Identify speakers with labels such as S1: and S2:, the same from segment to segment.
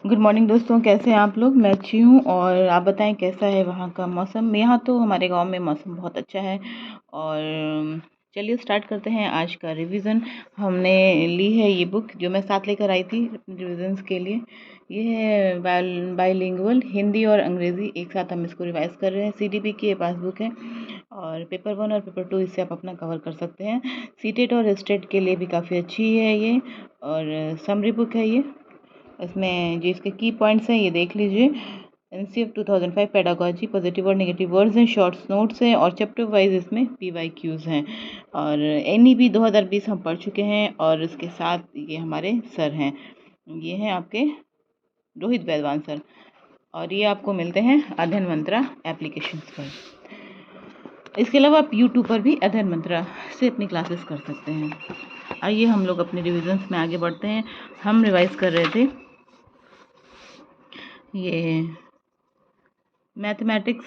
S1: Good morning दोस्तों, कैसे हैं आप लोग। मैं अच्छी हूँ। और आप बताएं कैसा है वहाँ का मौसम। यहाँ तो हमारे गांव में मौसम बहुत अच्छा है। और चलिए स्टार्ट करते हैं आज का रिवीजन। हमने ली है ये बुक जो मैं साथ लेकर आई थी रिविजन्स के लिए। ये है बाइलिंगुअल, हिंदी और अंग्रेज़ी एक साथ हम इसको रिवाइज कर रहे हैं। सीडीपी की ये पासबुक है और पेपर 1 और पेपर 2 इससे आप अपना कवर कर सकते हैं। सीटेट और स्टेट के लिए भी काफ़ी अच्छी है ये। और समरी बुक है ये। इसमें जो इसके की पॉइंट्स हैं ये देख लीजिए। एनसीएफ 2005 पेडागोजी, पॉजिटिव और नेगेटिव वर्ड्स हैं, शॉर्ट्स नोट्स हैं और चैप्टर वाइज इसमें पीवाईक्यूज हैं। और एनईबी 2020 हम पढ़ चुके हैं और इसके साथ ये हमारे सर हैं, ये हैं आपके रोहित वैदवान सर। और ये आपको मिलते हैं अध्ययन मंत्रा एप्लीकेशंस पर। इसके अलावा आप यूट्यूब पर भी अध्ययन मंत्रा से अपनी क्लासेस कर सकते हैं। आइए हम लोग अपने रिविजन्स में आगे बढ़ते हैं। हम रिवाइज कर रहे थे ये मैथमेटिक्स,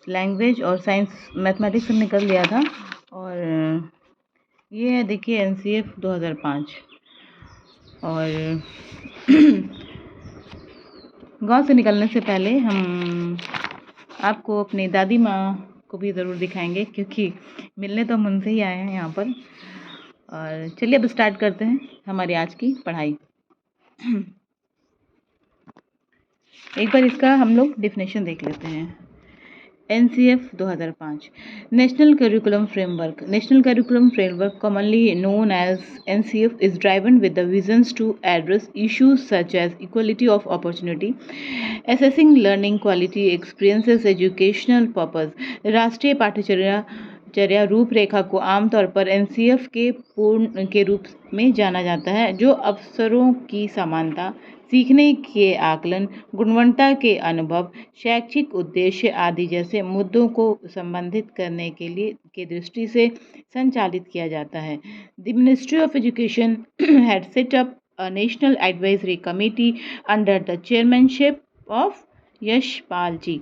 S1: लैंग्वेज और साइंस। मैथमेटिक्स हमने कर लिया था। और ये है देखिए एनसीएफ 2005। और गांव से निकलने से पहले हम आपको अपनी दादी माँ को भी ज़रूर दिखाएंगे, क्योंकि मिलने तो हम उनसे ही आए हैं यहाँ पर। और चलिए अब स्टार्ट करते हैं हमारी आज की पढ़ाई। एक बार इसका हम लोग डिफिनेशन देख लेते हैं। NCF 2005 national curriculum framework. National curriculum framework, commonly known as NCF, is driven with the visions to address issues such as equality of opportunity, assessing learning quality, experiences, educational purpose। राष्ट्रीय पाठ्यचर्या रूपरेखा को आमतौर पर NCF के पूर्ण के रूप में जाना जाता है, जो अवसरों की समानता, सीखने के आकलन, गुणवत्ता के अनुभव, शैक्षिक उद्देश्य आदि जैसे मुद्दों को संबंधित करने के लिए की दृष्टि से संचालित किया जाता है। The ministry of education had set up a national advisory committee under the chairmanship of Yashpal ji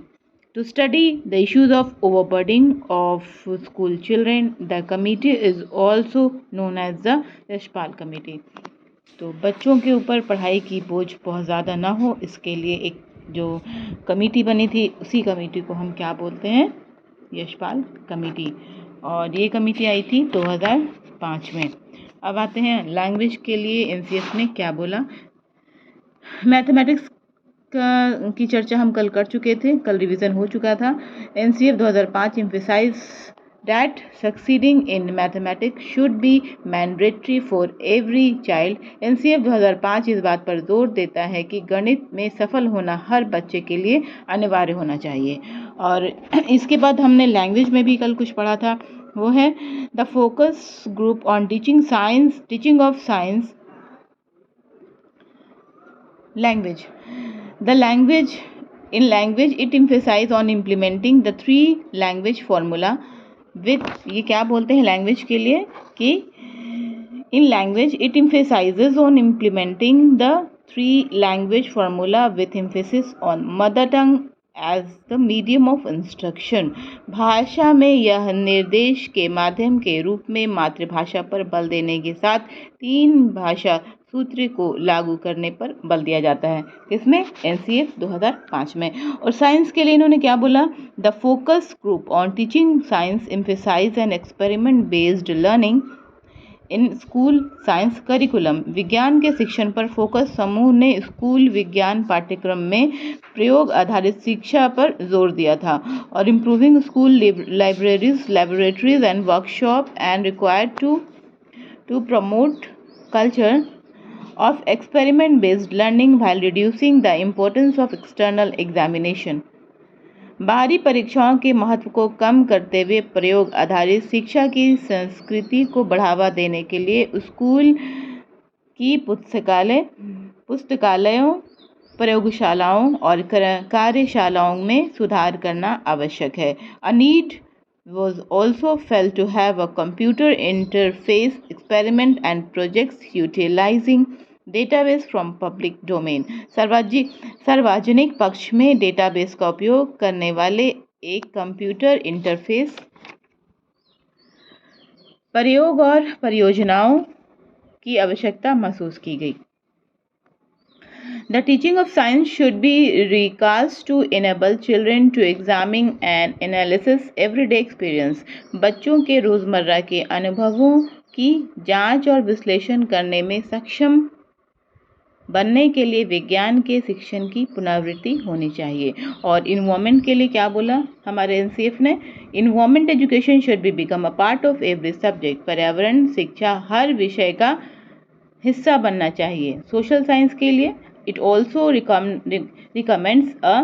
S1: to study the issues of overburdening of school children. The committee is also known as the Yashpal Committee। तो बच्चों के ऊपर पढ़ाई की बोझ बहुत ज़्यादा ना हो, इसके लिए एक जो कमेटी बनी थी उसी कमेटी को हम क्या बोलते हैं, यशपाल कमेटी। और ये कमेटी आई थी 2005 में। अब आते हैं लैंग्वेज के लिए एनसीएफ ने क्या बोला। मैथमेटिक्स की चर्चा हम कल कर चुके थे, कल रिवीजन हो चुका था। NCF 2005 emphasise that succeeding in mathematics should be mandatory for every child। NCF 2005 इस बात पर जोर देता है कि गणित में सफल होना हर बच्चे के लिए अनिवार्य होना चाहिए। और इसके बाद हमने लैंग्वेज में भी कल कुछ पढ़ा था, वो है the focus group on teaching of science language। In language it emphasize on implementing the 3 language formula with। ये क्या बोलते हैं लैंग्वेज के लिए कि in language it emphasizes on implementing the 3 language formula with emphasis on mother tongue as the medium of instruction। भाषा में यह निर्देश के माध्यम के रूप में मातृभाषा पर बल देने के साथ 3 भाषा सूत्र को लागू करने पर बल दिया जाता है। किसमें, एनसीएफ 2005 में। और साइंस के लिए इन्होंने क्या बोला, the focus group on teaching science emphasise an experiment based learning in school science curriculum. विज्ञान के शिक्षण पर फोकस समूह ने स्कूल विज्ञान पाठ्यक्रम में प्रयोग आधारित शिक्षा पर जोर दिया था। और improving school laboratories and workshop and required to promote culture of experiment based learning while reducing the importance of external examination। बाहरी परीक्षाओं के महत्व को कम करते हुए प्रयोग आधारित शिक्षा की संस्कृति को बढ़ावा देने के लिए स्कूल की पुस्तकालयों, प्रयोगशालाओं और कार्यशालाओं में सुधार करना आवश्यक है। A need was also felt to have a computer interface experiment and projects utilizing database from public domain। सार्वजनिक पक्ष में डेटाबेस का उपयोग करने वाले एक कंप्यूटर इंटरफेस प्रयोग और परियोजनाओं की आवश्यकता महसूस की गई। The teaching of science should be recast to enable children to examine and analysis everyday experience. बच्चों के रोज़मर्रा के अनुभवों की जांच और विश्लेषण करने में सक्षम बनने के लिए विज्ञान के शिक्षण की पुनरावृत्ति होनी चाहिए। और इन्वायरमेंट के लिए क्या बोला हमारे एनसीएफ ने, environment education should be become a part of every subject. पर्यावरण शिक्षा हर विषय का हिस्सा बनना चाहिए। सोशल साइंस के लिए it also recommends a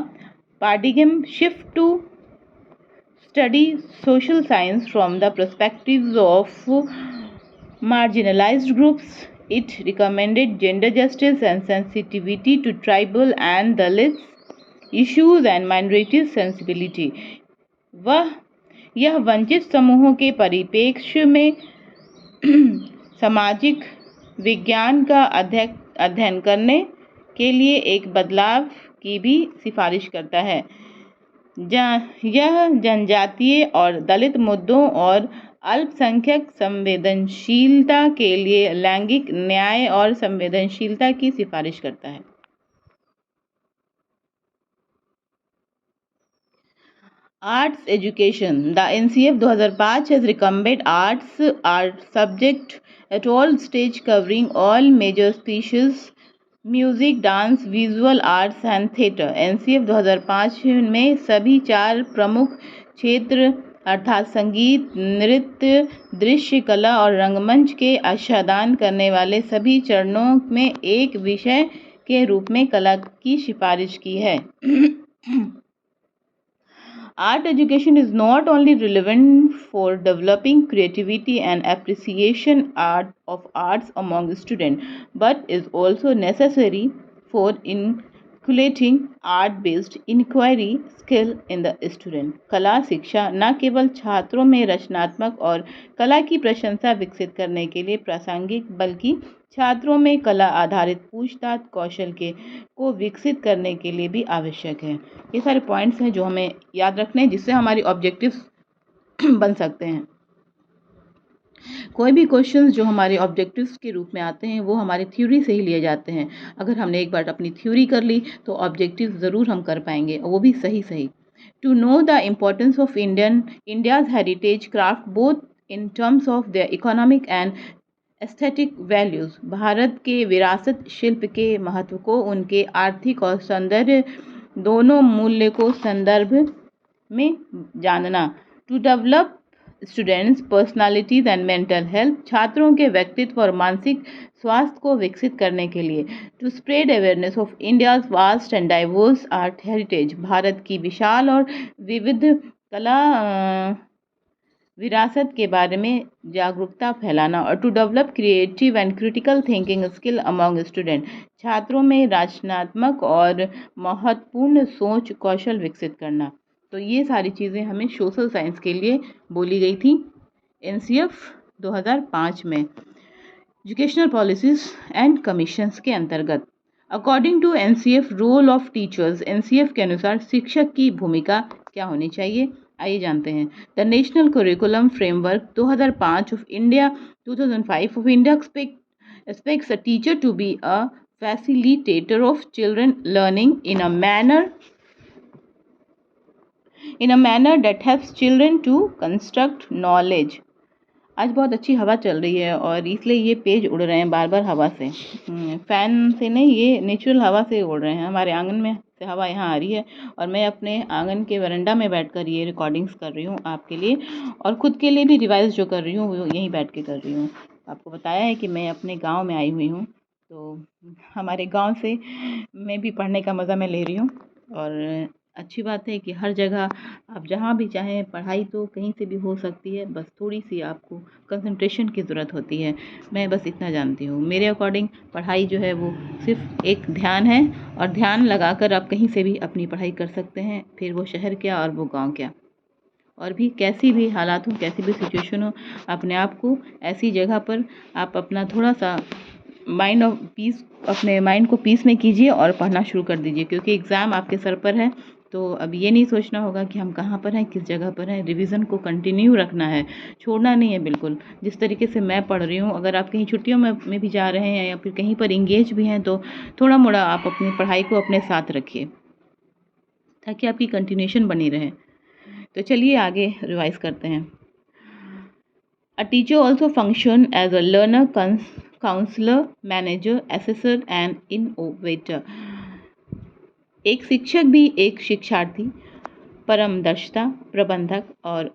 S1: paradigm shift to study social science from the perspectives of marginalized groups. It recommended gender justice and sensitivity to tribal and Dalit issues and minorities sensibility. यह वंचित समूहों के परिप्रेक्ष्य में सामाजिक विज्ञान का अध्ययन करने के लिए एक बदलाव की भी सिफारिश करता है। यह जनजातीय और दलित मुद्दों और अल्पसंख्यक संवेदनशीलता के लिए लैंगिक न्याय और संवेदनशीलता की सिफारिश करता है। Arts education, the NCF 2005 has recommended arts subject at all stage covering all major species music, dance, visual arts and theatre. NCF 2005 में सभी 4 प्रमुख क्षेत्र अर्थात संगीत, नृत्य, दृश्य कला और रंगमंच के आच्छादन करने वाले सभी चरणों में एक विषय के रूप में कला की सिफारिश की है। Art education is not only relevant for developing creativity and appreciation of arts among students, but is also necessary for inculcating art-based inquiry skill in the student. कला शिक्षा न केवल छात्रों में रचनात्मक और कला की प्रशंसा विकसित करने के लिए प्रासंगिक, बल्कि छात्रों में कला आधारित पूछताछ कौशल को विकसित करने के लिए भी आवश्यक है। ये सारे पॉइंट्स हैं जो हमें याद रखने हैं, जिससे हमारी ऑब्जेक्टिव्स बन सकते हैं। कोई भी क्वेश्चंस जो हमारे ऑब्जेक्टिव्स के रूप में आते हैं वो हमारी थ्योरी से ही लिए जाते हैं। अगर हमने एक बार अपनी थ्योरी कर ली तो ऑब्जेक्टिव ज़रूर हम कर पाएंगे, और वो भी सही। To know the importance of India's heritage craft both in terms of their economic and aesthetic values, Bharat के विरासत शिल्प के महत्व को उनके आर्थिक और सौंदर्य दोनों मूल्य को संदर्भ में जानना। To develop students personalities and mental health, छात्रों के व्यक्तित्व और मानसिक स्वास्थ्य को विकसित करने के लिए। To spread awareness of India's vast and diverse art heritage, Bharat की विशाल और विविध कला विरासत के बारे में जागरूकता फैलाना। और to develop creative and critical thinking skill among student, छात्रों में रचनात्मक और महत्वपूर्ण सोच कौशल विकसित करना। तो ये सारी चीज़ें हमें सोशल साइंस के लिए बोली गई थी एनसीएफ 2005 में एजुकेशनल पॉलिसीज एंड कमीशंस के अंतर्गत। According to NCF role of teachers, NCF के अनुसार शिक्षक की भूमिका क्या होनी चाहिए, आइए जानते हैं। The national curriculum framework 2005 of India 2005 of India expects a teacher to be a facilitator of children learning in a manner that helps children to construct knowledge। आज बहुत अच्छी हवा चल रही है और इसलिए ये पेज उड़ रहे हैं बार बार हवा से, फ़ैन से नहीं, ये नेचुरल हवा से उड़ रहे हैं। हमारे आंगन में से हवा यहाँ आ रही है और मैं अपने आंगन के वरांडा में बैठकर ये रिकॉर्डिंग्स कर रही हूँ आपके लिए, और ख़ुद के लिए भी रिवाइज जो कर रही हूँ वो यहीं बैठ के कर रही हूँ। आपको बताया है कि मैं अपने गाँव में आई हुई हूँ, तो हमारे गाँव से मैं भी पढ़ने का मज़ा मैं ले रही हूँ। और अच्छी बात है कि हर जगह आप जहाँ भी चाहें पढ़ाई तो कहीं से भी हो सकती है, बस थोड़ी सी आपको कंसंट्रेशन की ज़रूरत होती है। मैं बस इतना जानती हूँ, मेरे अकॉर्डिंग पढ़ाई जो है वो सिर्फ एक ध्यान है, और ध्यान लगाकर आप कहीं से भी अपनी पढ़ाई कर सकते हैं, फिर वो शहर क्या और वो गाँव क्या, और भी कैसी भी हालात हो, कैसी भी सिचुएशन हो, अपने आप को ऐसी जगह पर आप अपना थोड़ा सा अपने माइंड को पीस में कीजिए और पढ़ना शुरू कर दीजिए, क्योंकि एग्ज़ाम आपके सर पर है। तो अब ये नहीं सोचना होगा कि हम कहाँ पर हैं, किस जगह पर हैं। रिवीजन को कंटिन्यू रखना है, छोड़ना नहीं है बिल्कुल। जिस तरीके से मैं पढ़ रही हूँ, अगर आप कहीं छुट्टियों में भी जा रहे हैं या फिर कहीं पर इंगेज भी हैं तो थोड़ा मोड़ा आप अपनी पढ़ाई को अपने साथ रखिए ताकि आपकी कंटिन्यूएशन बनी रहे। तो चलिए आगे रिवाइज करते हैं। A teacher also function as a learner, counselor, manager, assessor and innovator. एक शिक्षक भी एक शिक्षार्थी, परमदर्शिता, प्रबंधक और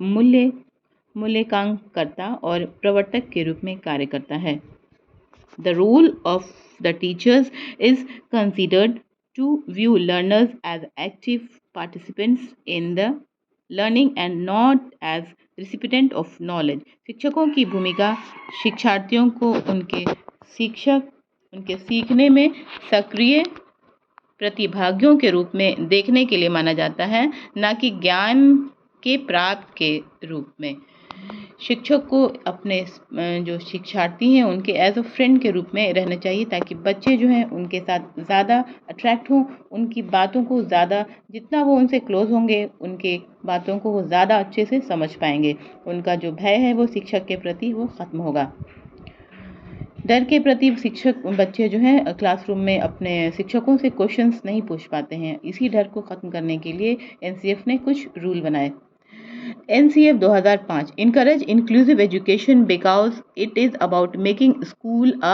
S1: मूल्यांकनकर्ता और प्रवर्तक के रूप में कार्य करता है। The role of the teachers is considered to view learners as active participants in the learning and not as recipient of knowledge. शिक्षकों की भूमिका शिक्षार्थियों को उनके सीखने में सक्रिय प्रतिभागियों के रूप में देखने के लिए माना जाता है, ना कि ज्ञान के प्राप्त के रूप में। शिक्षक को अपने जो शिक्षार्थी हैं उनके एज अ फ्रेंड के रूप में रहना चाहिए ताकि बच्चे जो हैं उनके साथ ज़्यादा अट्रैक्ट हों, उनकी बातों को ज़्यादा, जितना वो उनसे क्लोज होंगे उनके बातों को वो ज़्यादा अच्छे से समझ पाएंगे। उनका जो भय है वो शिक्षक के प्रति वो ख़त्म होगा। डर के प्रति बच्चे जो हैं क्लासरूम में अपने शिक्षकों से क्वेश्चंस नहीं पूछ पाते हैं। इसी डर को ख़त्म करने के लिए एनसीएफ ने कुछ रूल बनाए। NCF 2005 encourage inclusive education because it is about making school a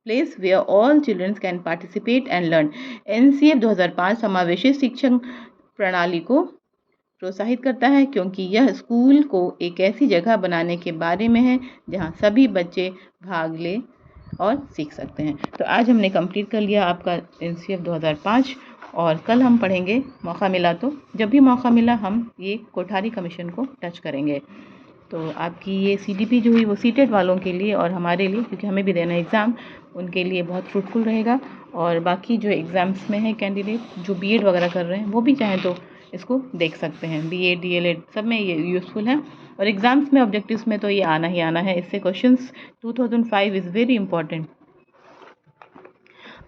S1: place where all children can participate and learn. NCF 2005 समावेशी शिक्षण प्रणाली को प्रोत्साहित करता है क्योंकि यह स्कूल को एक ऐसी जगह बनाने के बारे में है जहां सभी बच्चे भाग ले और सीख सकते हैं। तो आज हमने कंप्लीट कर लिया आपका NCF 2005 और कल हम पढ़ेंगे, मौका मिला तो, जब भी मौका मिला हम ये कोठारी कमीशन को टच करेंगे। तो आपकी ये CDP जो हुई वो सीटेट वालों के लिए और हमारे लिए, क्योंकि हमें भी देना एग्ज़ाम, उनके लिए बहुत फ्रूटफुल रहेगा। और बाकी जो एग्ज़ाम्स में है कैंडिडेट जो BEd वगैरह कर रहे हैं वो भी चाहें तो इसको देख सकते हैं। BEd DLEd सब में ये यूज़फुल है और एग्ज़ाम्स में ऑब्जेक्टिव्स में तो ये आना ही आना है। इससे क्वेश्चंस 2005 इज़ वेरी इंपॉर्टेंट।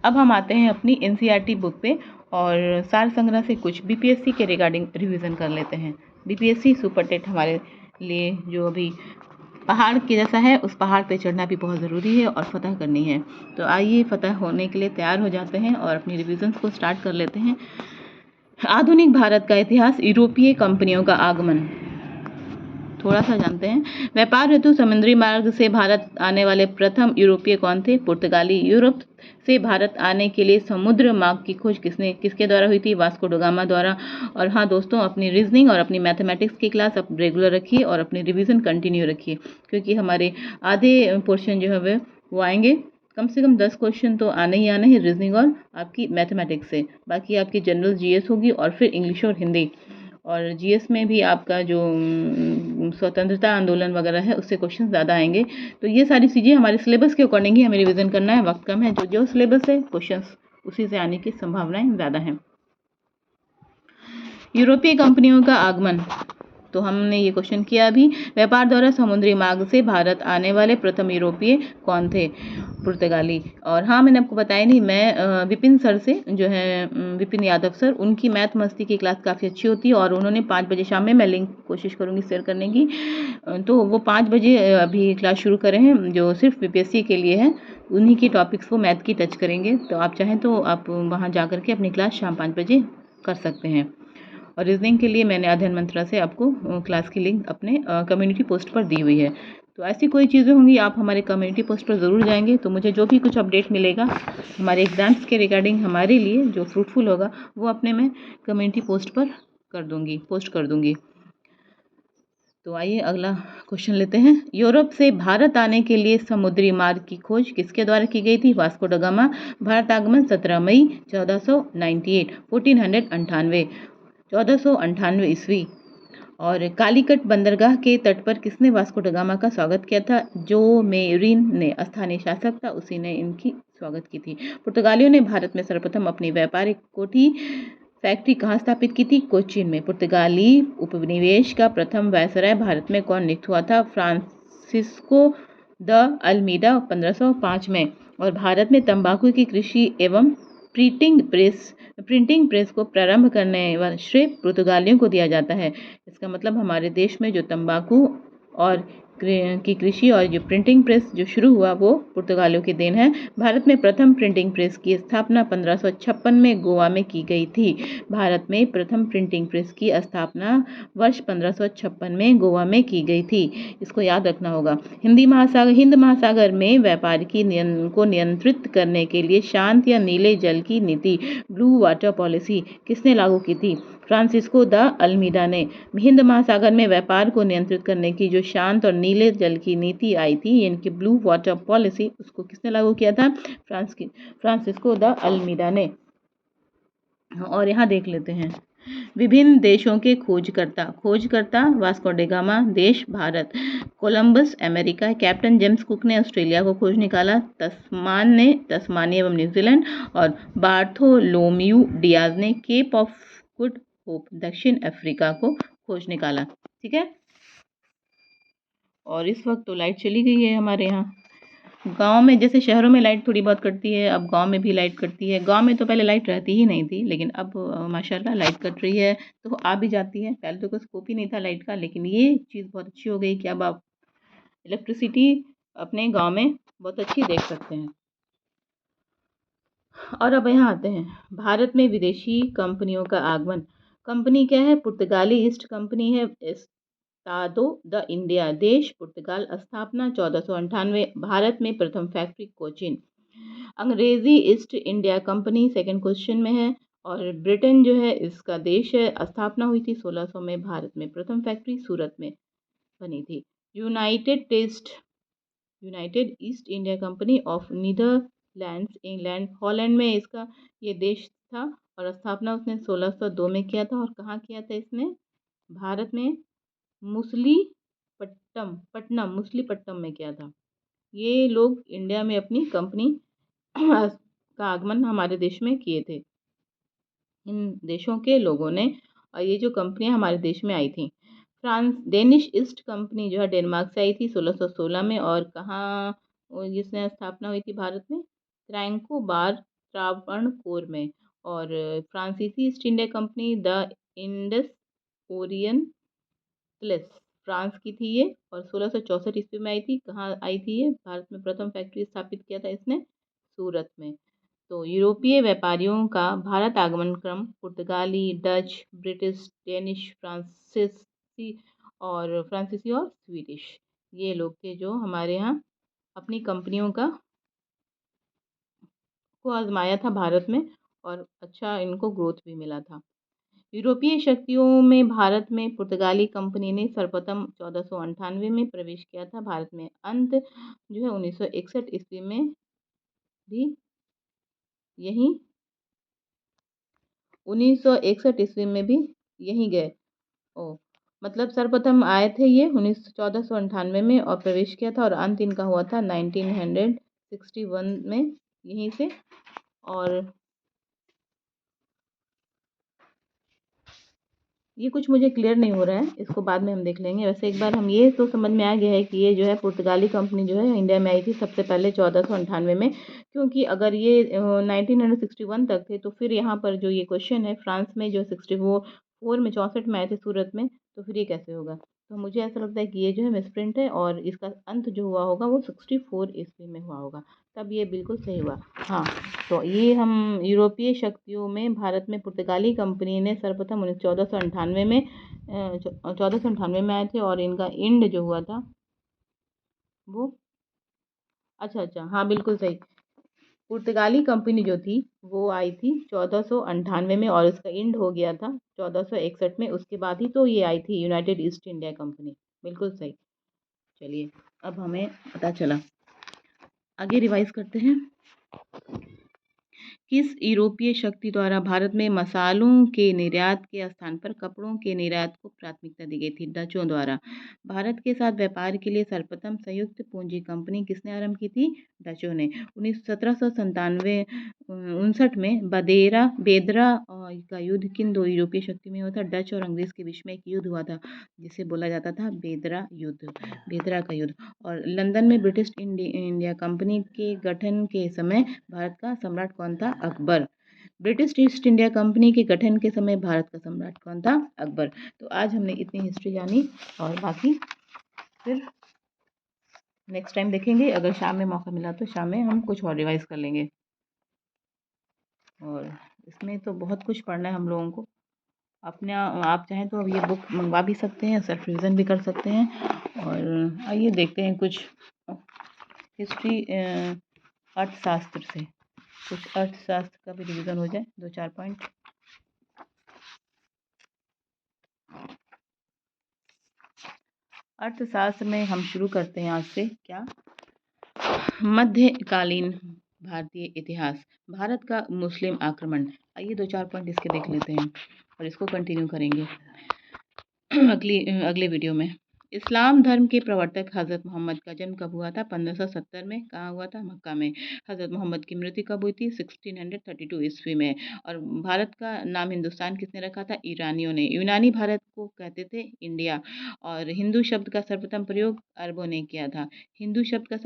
S1: अब हम आते हैं अपनी NCERT बुक पे और सार संग्रह से कुछ BPSC के रिगार्डिंग रिवीजन कर लेते हैं। BPSC सुपर टेट हमारे लिए जो अभी पहाड़ के जैसा है, उस पहाड़ पे चढ़ना भी बहुत ज़रूरी है और फतह करनी है। तो आइए फतह होने के लिए तैयार हो जाते हैं और अपनी रिविजन्स को स्टार्ट कर लेते हैं। आधुनिक भारत का इतिहास, यूरोपीय कंपनियों का आगमन थोड़ा सा जानते हैं। व्यापार हेतु समुद्री मार्ग से भारत आने वाले प्रथम यूरोपीय कौन थे? पुर्तगाली। यूरोप से भारत आने के लिए समुद्र मार्ग की खोज किसके द्वारा हुई थी? वास्को ड गामा द्वारा। और हाँ दोस्तों, अपनी रीजनिंग और अपनी मैथमेटिक्स की क्लास आप रेगुलर रखिए और अपनी रिवीजन कंटिन्यू रखिए, क्योंकि हमारे आधे पोर्शन जो है वो आएंगे। कम से कम 10 क्वेश्चन तो आने ही आने हैं रीजनिंग और आपकी मैथमेटिक्स से। बाकी आपकी जनरल GS होगी और फिर इंग्लिश और हिंदी। और GS में भी आपका जो स्वतंत्रता आंदोलन वगैरह है उससे क्वेश्चन ज़्यादा आएंगे। तो ये सारी चीज़ें हमारे सिलेबस के अकॉर्डिंग ही हमें रिवीजन करना है, वक्त कम है। जो सिलेबस है क्वेश्चंस उसी से आने की संभावनाएं ज़्यादा हैं। यूरोपीय कंपनियों का आगमन, तो हमने ये क्वेश्चन किया अभी। व्यापार द्वारा समुद्री मार्ग से भारत आने वाले प्रथम यूरोपीय कौन थे? पुर्तगाली। और हाँ, मैंने आपको बताया नहीं, मैं विपिन सर से जो है विपिन यादव सर, उनकी मैथ मस्ती की क्लास काफ़ी अच्छी होती है और उन्होंने 5 बजे शाम में, मैं लिंक कोशिश करूँगी शेयर करने की, तो वो 5 बजे अभी क्लास शुरू करें हैं जो सिर्फ BPSC के लिए है। उन्हीं की टॉपिक्स वो मैथ की टच करेंगे। तो आप चाहें तो आप वहाँ जा करके अपनी क्लास शाम 5 बजे कर सकते हैं। और रीजनिंग के लिए मैंने अध्ययन मंत्रा से आपको क्लास की लिंक अपने कम्युनिटी पोस्ट पर दी हुई है। तो ऐसी कोई चीज़ें होंगी आप हमारे कम्युनिटी पोस्ट पर ज़रूर जाएंगे तो मुझे जो भी कुछ अपडेट मिलेगा हमारे एग्जाम्स के रिगार्डिंग हमारे लिए जो फ्रूटफुल होगा वो अपने मैं कम्युनिटी पोस्ट पर पोस्ट कर दूँगी। तो आइए अगला क्वेश्चन लेते हैं। यूरोप से भारत आने के लिए समुद्री मार्ग की खोज किसके द्वारा की गई थी? Vasco da Gama. भारत आगमन 17 मई 1498 1498 ईस्वी। और कालीकट बंदरगाह के तट पर किसने वास्को ड गामा का स्वागत किया था? जो मेरिन ने, स्थानीय शासक था, उसी ने इनकी स्वागत की थी। पुर्तगालियों ने भारत में सर्वप्रथम अपनी व्यापारिक कोठी फैक्ट्री कहाँ स्थापित की थी? कोचीन में। पुर्तगाली उपनिवेश का प्रथम वायसराय भारत में कौन नियुक्त हुआ था? फ्रांसिस्को द अल्मीडा 1505 में। और भारत में तंबाकू की कृषि एवं प्रिंटिंग प्रेस को प्रारंभ करने वाला श्रेय पुर्तगालियों को दिया जाता है। इसका मतलब हमारे देश में जो तंबाकू और की कृषि और जो प्रिंटिंग प्रेस जो शुरू हुआ वो पुर्तगालियों की देन है। भारत में प्रथम प्रिंटिंग प्रेस की स्थापना 1556 में गोवा में की गई थी। भारत में प्रथम प्रिंटिंग प्रेस की स्थापना वर्ष 1556 में गोवा में की गई थी। इसको याद रखना होगा। हिंद महासागर में व्यापार को नियंत्रित करने के लिए शांत या नीले जल की नीति ब्लू वाटर पॉलिसी किसने लागू की थी? फ्रांसिस्को द अल्मीडा ने। हिंद महासागर में व्यापार को नियंत्रित करने की जो शांत और नीले जल की नीति आई थी यानी कि ब्लू वाटर पॉलिसी, उसको किसने लागू किया था? फ्रांसिस्को द अल्मीडा ने। और यहाँ देख लेते हैं विभिन्न देशों के खोजकर्ता वास्को डे गामा, देश Bharat, Columbus America, captain James cook ने ऑस्ट्रेलिया को खोज निकाला, तस्मानिया एवं न्यूजीलैंड, और बार्थोलोम्यू डियाज ने केप ऑफ गुड होप दक्षिण अफ्रीका को खोज निकाला। ठीक है। और इस वक्त तो लाइट चली गई है हमारे यहाँ। गांव में जैसे शहरों में लाइट थोड़ी बहुत कटती है, अब गांव में भी लाइट कटती है। गांव में तो पहले लाइट रहती ही नहीं थी, लेकिन अब माशाल्लाह लाइट कट रही है तो आ भी जाती है। पहले तो कोई स्कोप ही नहीं था लाइट का, लेकिन ये चीज़ बहुत अच्छी हो गई कि अब आप इलेक्ट्रिसिटी अपने गांव में बहुत अच्छी देख सकते हैं। और अब यहाँ आते हैं भारत में विदेशी कंपनियों का आगमन। कंपनी क्या है? पुर्तगाली ईस्ट कंपनी है। एस्टादो द इंडिया, देश पुर्तगाल, स्थापना 1498, भारत में प्रथम फैक्ट्री कोचीन। अंग्रेजी east India company second question में है। और ब्रिटेन जो है इसका देश है। स्थापना हुई थी 1600 में, भारत में प्रथम फैक्ट्री सूरत में बनी थी। United east India company of Netherlands, England, Holland में इसका ये देश था। और स्थापना उसने 1602 में किया था। और कहाँ किया था इसने? भारत में मुसलीपट्टनम में किया था। ये लोग इंडिया में अपनी कंपनी का आगमन हमारे देश में किए थे, इन देशों के लोगों ने। और ये जो कंपनियां हमारे देश में आई थी, डेनिश ईस्ट कंपनी जो है डेनमार्क से आई थी 1616 में। और कहाँ जिसने स्थापना हुई थी भारत में? त्रावणकोर में। और फ्रांसीसी east India company the Indus Orion place, France की थी ये। और 1664 ईस्वी में आई थी। कहाँ आई थी ये? भारत में प्रथम फैक्ट्री स्थापित किया था इसने सूरत में। तो यूरोपीय व्यापारियों का भारत आगमन क्रम पुर्तगाली, डच, ब्रिटिश, डेनिश, फ्रांसीसी और स्वीडिश, ये लोग थे जो हमारे यहाँ अपनी कंपनियों को आजमाया था भारत में। और अच्छा इनको ग्रोथ भी मिला था। यूरोपीय शक्तियों में भारत में पुर्तगाली कंपनी ने सर्वप्रथम 1498 में प्रवेश किया था। भारत में अंत जो है 1961 ईस्वी में भी यहीं 1961 ईस्वी में भी यहीं गए। ओ मतलब सर्वप्रथम आए थे ये 1498 में और प्रवेश किया था। और अंत इनका हुआ था 1961 में यहीं से। और ये कुछ मुझे क्लियर नहीं हो रहा है, इसको बाद में हम देख लेंगे। वैसे एक बार हम ये तो समझ में आ गया है कि ये जो है पुर्तगाली कंपनी जो है इंडिया में आई थी सबसे पहले 1498 में। क्योंकि अगर ये 1961 तक थे तो फिर यहाँ पर जो ये क्वेश्चन है फ्रांस में जो 64 में 64 में आए थे सूरत में, तो फिर ये कैसे होगा? तो मुझे ऐसा लगता है कि ये जो है मिसप्रिंट है और इसका अंत जो हुआ होगा वो 64 ईस्वी में हुआ होगा, तब ये बिल्कुल सही हुआ। हाँ, तो ये हम यूरोपीय शक्तियों में भारत में पुर्तगाली कंपनी ने सर्वप्रथम 1498 में 1498 में आए थे। और इनका इंड जो हुआ था वो अच्छा हाँ बिल्कुल सही। पुर्तगाली कंपनी जो थी वो आई थी 1498 में और इसका इंड हो गया था 1461 में। उसके बाद ही तो ये आई थी यूनाइटेड ईस्ट इंडिया कंपनी। बिल्कुल सही। चलिए अब हमें पता चला, आगे रिवाइज करते हैं। किस यूरोपीय शक्ति द्वारा भारत में मसालों के निर्यात के स्थान पर कपड़ों के निर्यात को प्राथमिकता दी गई थी? डचों द्वारा। भारत के साथ व्यापार के लिए सर्वप्रथम संयुक्त पूंजी कंपनी किसने आरंभ की थी? डचों ने। 1759 में बेदरा का युद्ध किन दो यूरोपीय शक्ति में हुआ था? डच और अंग्रेज के बीच में एक युद्ध हुआ था जिसे बोला जाता था बेदरा का युद्ध। और लंदन में ब्रिटिश इंडिया कंपनी के गठन के समय भारत का सम्राट कौन था? Akbar. British east India company के गठन के समय भारत का सम्राट कौन था? अकबर। तो आज हमने इतनी हिस्ट्री जानी और बाकी फिर नेक्स्ट टाइम देखेंगे। अगर शाम में मौका मिला तो शाम में हम कुछ और रिवाइज कर लेंगे। और इसमें तो बहुत कुछ पढ़ना है हम लोगों को। अपने आप चाहें तो अब ये बुक मंगवा भी सकते हैं, सेल्फ रिविज़न भी कर सकते हैं। और आइए देखते हैं कुछ हिस्ट्री अर्थशास्त्र से, कुछ अर्थशास्त्र का भी रिवीजन हो जाए, 2-4 पॉइंट। अर्थशास्त्र में हम शुरू करते हैं आज से। क्या? मध्यकालीन भारतीय इतिहास, भारत का मुस्लिम आक्रमण। आइए 2-4 पॉइंट इसके देख लेते हैं और इसको कंटिन्यू करेंगे अगले वीडियो में। इस्लाम धर्म के प्रवर्तक हज़रत मोहम्मद का जन्म कब हुआ था? 1570 में। कहाँ हुआ था? मक्का में। हज़रत मोहम्मद की मृत्यु कब हुई थी? 1632 ईस्वी में। और भारत का नाम हिंदुस्तान किसने रखा था? ईरानियों ने। यूनानी भारत को कहते थे इंडिया। और हिंदू शब्द का सर्वप्रथम प्रयोग अरबों ने किया था। हिंदू शब्द का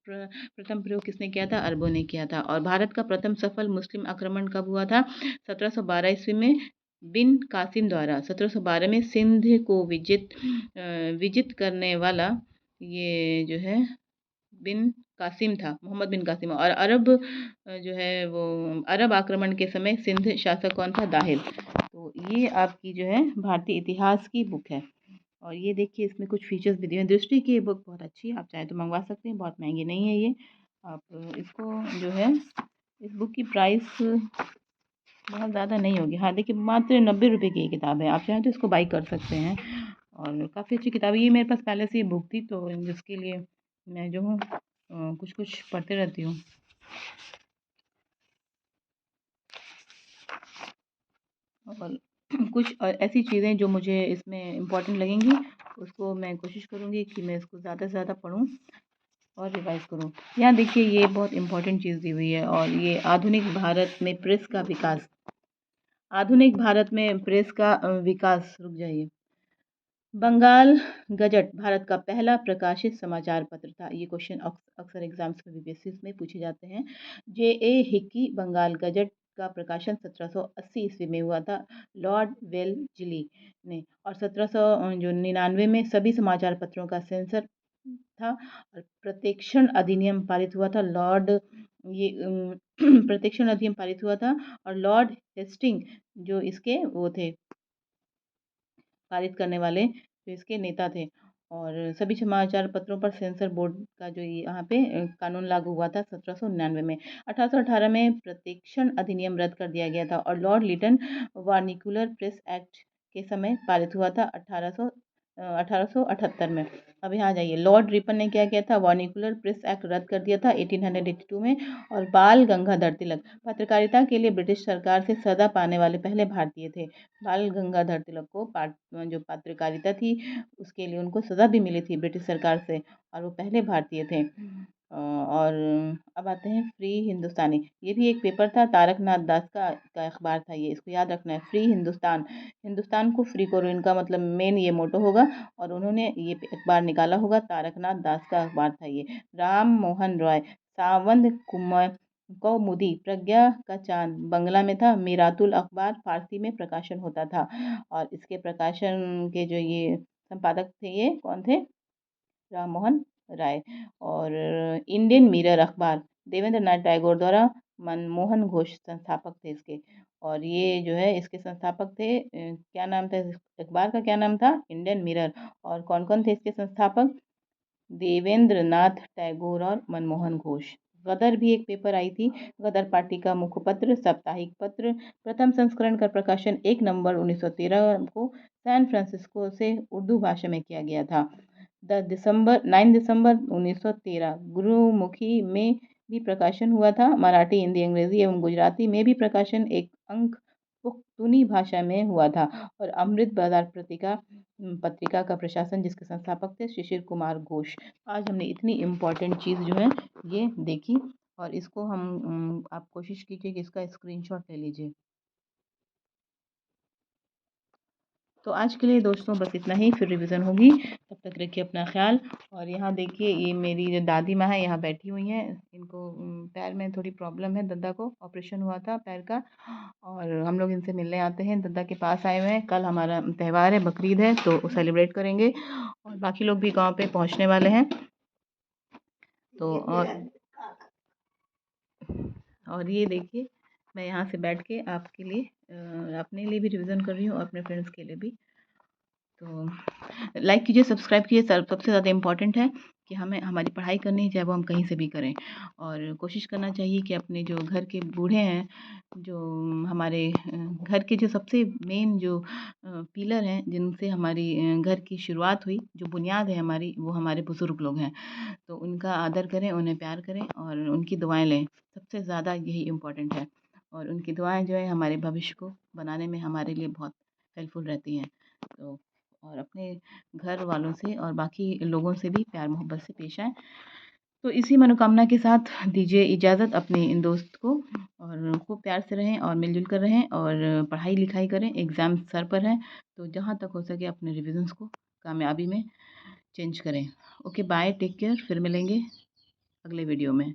S1: प्रथम प्रयोग किसने किया था? अरबों ने किया था। और भारत का प्रथम सफल मुस्लिम आक्रमण कब हुआ था? 1712 ईस्वी में बिन कासिम द्वारा। 1712 में सिंध को विजित करने वाला ये जो है बिन कासिम था, मोहम्मद बिन कासिम। और अरब जो है वो अरब आक्रमण के समय सिंध शासक कौन था? दाहिर। तो ये आपकी जो है भारतीय इतिहास की बुक है। और ये देखिए इसमें कुछ फीचर्स भी दिए हैं। दृष्टि की बुक बहुत अच्छी है, आप चाहे तो मंगवा सकते हैं, बहुत महंगी नहीं है ये। आप इसको जो है इस बुक की प्राइस बहुत ज़्यादा नहीं होगी। हाँ देखिए, मात्र 90 रुपये की ये किताब है। आप चाहें तो इसको बाई कर सकते हैं। और काफ़ी अच्छी किताब है। ये मेरे पास पहले से ही बुक थी, तो जिसके लिए मैं जो हूँ कुछ कुछ पढ़ते रहती हूँ। और कुछ ऐसी चीज़ें जो मुझे इसमें इम्पोर्टेंट लगेंगी, उसको मैं कोशिश करूँगी कि मैं इसको ज़्यादा से ज़्यादा पढूँ और रिवाइज़ करूँ। यहाँ देखिए ये बहुत इम्पोर्टेंट चीज़ दी हुई है। और ये आधुनिक भारत में प्रेस का विकास। आधुनिक भारत में प्रेस का विकास, रुक जाइए। बंगाल गजट भारत का पहला प्रकाशित समाचार पत्र था। ये क्वेश्चन अक्सर एग्जाम्स में भी बेसिस में पूछे जाते हैं। जे.ए. हिक्की बंगाल गजट का प्रकाशन 1780 ईस्वी में हुआ था, लॉर्ड वेल्लेस्ली ने। और 1799 में सभी समाचार पत्रों का सेंसर था। और प्रत्यक्षण अधिनियम पारित हुआ था। ये प्रत्यक्षण अधिनियम पारित हुआ था। और लॉर्ड हेस्टिंग जो इसके वो थे पारित करने वाले, जो इसके नेता थे। और सभी समाचार पत्रों पर सेंसर बोर्ड का जो यहाँ पे कानून लागू हुआ था 1799 में। 1818 में प्रत्यक्षण अधिनियम रद्द कर दिया गया था। और लॉर्ड लिटन वार्निकुलर प्रेस एक्ट के समय पारित हुआ था 1878 में। अब यहाँ जाइए, लॉर्ड रिपन ने क्या किया था? वार्निकुलर प्रेस एक्ट रद्द कर दिया था 1882 में। और बाल गंगाधर तिलक पत्रकारिता के लिए ब्रिटिश सरकार से सजा पाने वाले पहले भारतीय थे। बाल गंगाधर तिलक को जो पत्रकारिता थी उसके लिए उनको सज़ा भी मिली थी ब्रिटिश सरकार से, और वो पहले भारतीय थे। और अब आते हैं फ्री हिंदुस्तानी। ये भी एक पेपर था, तारकनाथ दास का अखबार था ये, इसको याद रखना है। फ्री हिंदुस्तान, हिंदुस्तान को फ्री करो, इनका मतलब मेन ये मोटो होगा। और उन्होंने ये अखबार निकाला होगा, तारकनाथ दास का अखबार था ये। राम मोहन रॉय, सावंत कुमार कौमुदी, प्रज्ञा का चांद बंगला में था। मीरातुल अखबार फारसी में प्रकाशन होता था। और इसके प्रकाशन के जो ये संपादक थे, ये कौन थे? राम मोहन राय। और इंडियन मिरर अखबार देवेंद्र नाथ टैगोर द्वारा मनमोहन घोष संस्थापक थे इसके। और ये जो है इसके संस्थापक थे, क्या नाम था इस अखबार का? क्या नाम था? Indian mirror. और कौन कौन थे इसके संस्थापक? देवेंद्र नाथ टैगोर और मनमोहन घोष। गदर भी एक पेपर आई थी, गदर पार्टी का मुखपत्र, साप्ताहिक पत्र। प्रथम संस्करण का प्रकाशन 1 नवंबर 1913 को सैन फ्रांसिस्को से उर्दू भाषा में किया गया था। 9 दिसंबर 1913 गुरुमुखी में भी प्रकाशन हुआ था। मराठी, हिंदी, अंग्रेजी एवं गुजराती में भी प्रकाशन एक अंक पुख्तूनी भाषा में हुआ था। और अमृत बाजार पत्रिका का प्रशासन जिसके संस्थापक थे शिशिर कुमार घोष। आज हमने इतनी इम्पोर्टेंट चीज़ जो है ये देखी। और इसको हम आप कोशिश कीजिए कि इसका स्क्रीनशॉट ले लीजिए। तो आज के लिए दोस्तों बस इतना ही, फिर रिवीजन होगी। तब तक रखिए अपना ख्याल। और यहाँ देखिए, ये मेरी जो दादी माँ है यहाँ बैठी हुई हैं। इनको पैर में थोड़ी प्रॉब्लम है, दद्दा को ऑपरेशन हुआ था पैर का, और हम लोग इनसे मिलने आते हैं, दद्दा के पास आए हुए हैं। कल हमारा त्यौहार है, बकरीद है, तो सेलिब्रेट करेंगे और बाकी लोग भी गांव पे पहुंचने वाले हैं। तो और ये देखिए, मैं यहाँ से बैठ के आपके लिए अपने लिए भी रिवीजन कर रही हूँ और अपने फ्रेंड्स के लिए भी। तो लाइक कीजिए, सब्सक्राइब कीजिए। सबसे ज़्यादा इम्पॉर्टेंट है कि हमें हमारी पढ़ाई करनी है, चाहे वो हम कहीं से भी करें। और कोशिश करना चाहिए कि अपने जो घर के बूढ़े हैं, जो हमारे घर के जो सबसे मेन जो पिलर हैं, जिनसे हमारी घर की शुरुआत हुई, जो बुनियाद है हमारी, वो हमारे बुज़ुर्ग लोग हैं। तो उनका आदर करें, उन्हें प्यार करें और उनकी दुआएँ लें। सबसे ज़्यादा यही इम्पोर्टेंट है। और उनकी दुआएँ जो है हमारे भविष्य को बनाने में हमारे लिए बहुत हेल्पफुल रहती हैं। तो और अपने घर वालों से और बाकी लोगों से भी प्यार मोहब्बत से पेश आएँ। तो इसी मनोकामना के साथ दीजिए इजाज़त अपने इन दोस्त को, और खूब प्यार से रहें और मिल-जुल कर रहें और पढ़ाई-लिखाई करें। एग्ज़ाम सर पर हैं, तो जहाँ तक हो सके अपने रिविज़न्स को कामयाबी में चेंज करें। ओके बाय, टेक केयर, फिर मिलेंगे अगले वीडियो में।